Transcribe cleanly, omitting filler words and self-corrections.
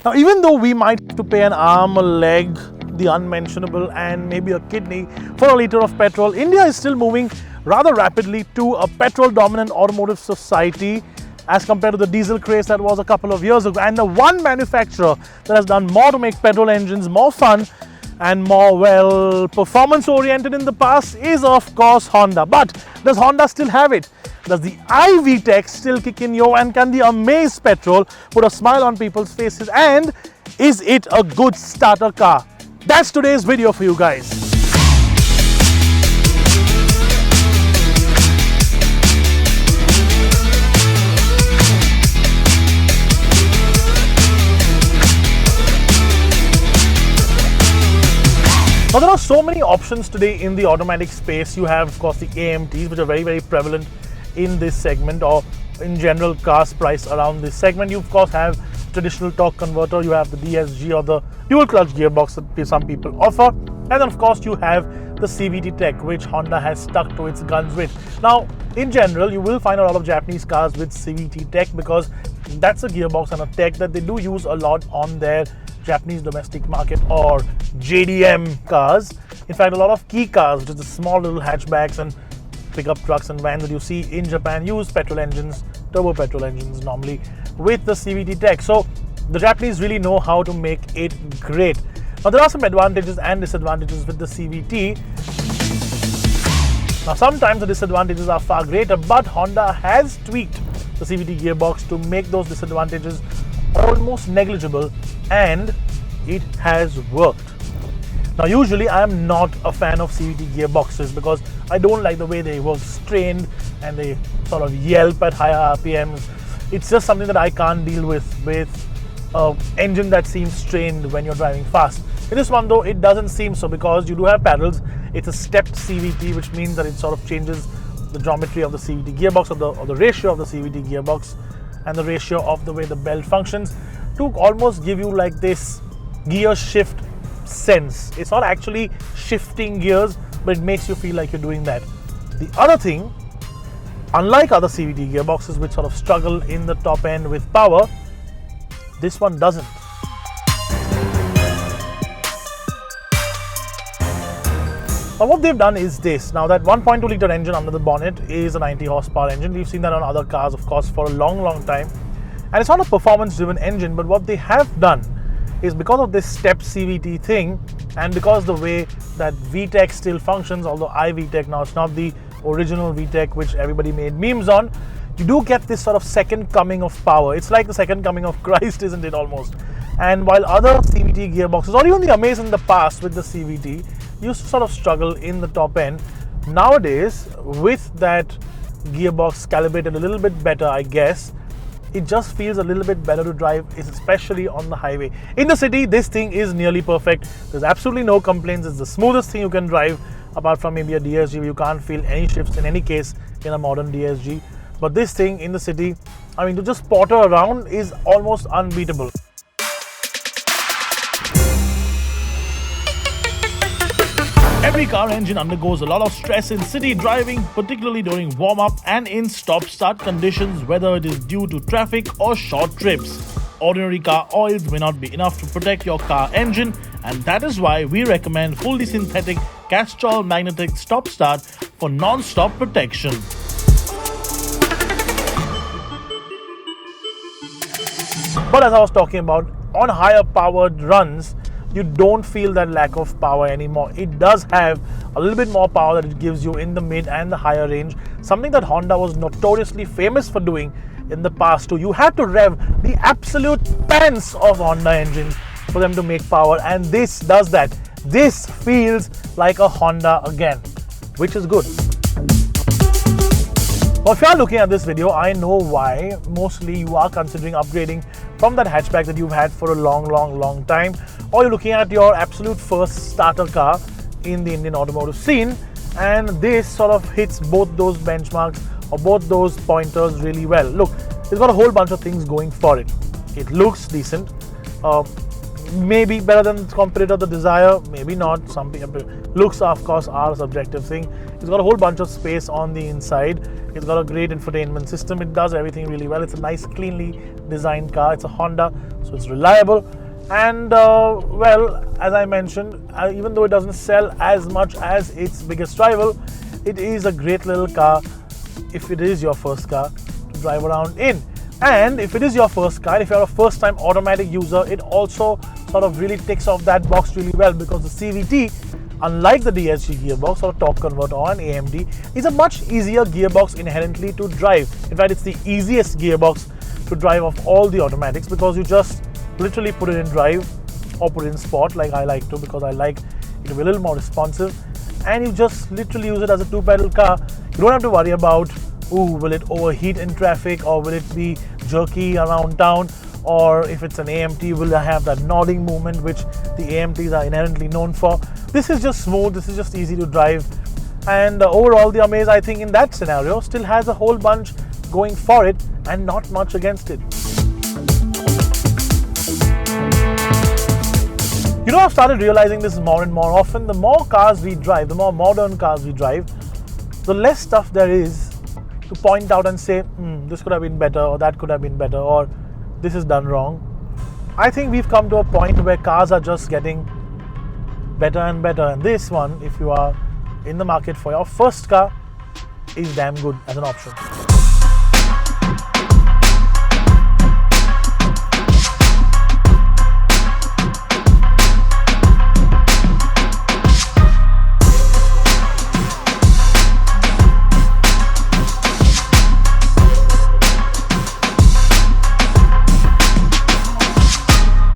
Now, even though we might have to pay an arm, a leg, the unmentionable, and maybe a kidney for a litre of petrol, India is still moving rather rapidly to a petrol-dominant automotive society as compared to the diesel craze that was a couple of years ago. And the one manufacturer that has done more to make petrol engines more fun and more, well, performance-oriented in the past is, of course, Honda. But does Honda still have it? Does the iVTEC still kick in, yo? And can the Amaze petrol put a smile on people's faces? And is it a good starter car? That's today's video for you guys. Now, there are so many options today in the automatic space. You have, of course, the AMTs, which are very, very prevalent in this segment, or in general cars priced around this segment. You, of course, have traditional torque converter. You have the DSG, or the dual clutch gearbox that some people offer. And then, of course, you have the CVT tech, which Honda has stuck to its guns with. Now, in general, you will find a lot of Japanese cars with CVT tech because that's a gearbox and a tech that they do use a lot on their Japanese domestic market, or JDM cars. In fact, a lot of kei cars, which is the small little hatchbacks and pickup trucks and vans that you see in Japan, use petrol engines, turbo petrol engines normally, with the CVT tech. So the Japanese really know how to make it great. Now, there are some advantages and disadvantages with the CVT. Now, sometimes the disadvantages are far greater, but Honda has tweaked the CVT gearbox to make those disadvantages almost negligible, and it has worked. Now, usually I am not a fan of CVT gearboxes because I don't like the way they work strained and they sort of yelp at higher RPMs. It's just something that I can't deal with an engine that seems strained when you're driving fast. In this one though, it doesn't seem so because you do have paddles. It's a stepped CVT, which means that it sort of changes the geometry of the CVT gearbox, or the ratio of the CVT gearbox and the ratio of the way the belt functions, to almost give you like this gear shift sense. It's not actually shifting gears, but it makes you feel like you're doing that. The other thing, unlike other CVT gearboxes which sort of struggle in the top end with power, this one doesn't. Now, what they've done is this. Now, that 1.2 litre engine under the bonnet is a 90 horsepower engine. We've seen that on other cars, of course, for a long, long time. And it's not a performance-driven engine, but what they have done is, because of this step CVT thing, and because the way that VTEC still functions, although iVTEC now, it's not the original VTEC which everybody made memes on, you do get this sort of second coming of power. It's like the second coming of Christ, isn't it, almost? And while other CVT gearboxes, or even the Amaze in the past with the CVT, used to sort of struggle in the top end, nowadays, with that gearbox calibrated a little bit better, I guess, it just feels a little bit better to drive, especially on the highway. In the city, this thing is nearly perfect. There's absolutely no complaints. It's the smoothest thing you can drive, apart from maybe a DSG where you can't feel any shifts in any case in a modern DSG. But this thing in the city, I mean, to just potter around is almost unbeatable. Every car engine undergoes a lot of stress in city driving, particularly during warm-up and in stop-start conditions, whether it is due to traffic or short trips. Ordinary car oils may not be enough to protect your car engine, and that is why we recommend fully synthetic Castrol magnetic stop-start for non-stop protection. But as I was talking about, on higher powered runs, you don't feel that lack of power anymore. It does have a little bit more power that it gives you in the mid and the higher range, something that Honda was notoriously famous for doing in the past too. You had to rev the absolute pants of Honda engines for them to make power, and this does that. This feels like a Honda again, which is good. Well, if you are looking at this video, I know why. Mostly you are considering upgrading from that hatchback that you've had for a long time, or you're looking at your absolute first starter car in the Indian automotive scene, and this sort of hits both those benchmarks or both those pointers really well. Look, it's got a whole bunch of things going for it. It looks decent, maybe better than its competitor, the Dzire, maybe not. Some people, looks of course are a subjective thing. It's got a whole bunch of space on the inside. It's got a great infotainment system. It does everything really well. It's a nice, cleanly designed car. It's a Honda, So it's reliable, and well, as I mentioned, even though it doesn't sell as much as its biggest rival, it is a great little car if it is your first car to drive around in. And if it is your first car, if you're a first time automatic user, it also sort of really ticks off that box really well, because the CVT, unlike the DSG gearbox or torque converter or an AMD, is a much easier gearbox inherently to drive. In fact, it's the easiest gearbox to drive of all the automatics, because you just literally put it in drive or put it in sport, like I like to, because I like it to be a little more responsive, and you just literally use it as a two-pedal car. You don't have to worry about, ooh, will it overheat in traffic, or will it be jerky around town, or if it's an AMT, will it have that nodding movement which the AMTs are inherently known for. This is just smooth, this is just easy to drive, and overall the Amaze, I think in that scenario, still has a whole bunch going for it and not much against it. You know, I've started realizing this more and more often. The more cars we drive, the more modern cars we drive, the less stuff there is to point out and say, this could have been better, or that could have been better, or this is done wrong. I think we've come to a point where cars are just getting better and better, and this one, if you are in the market for your first car, is damn good as an option.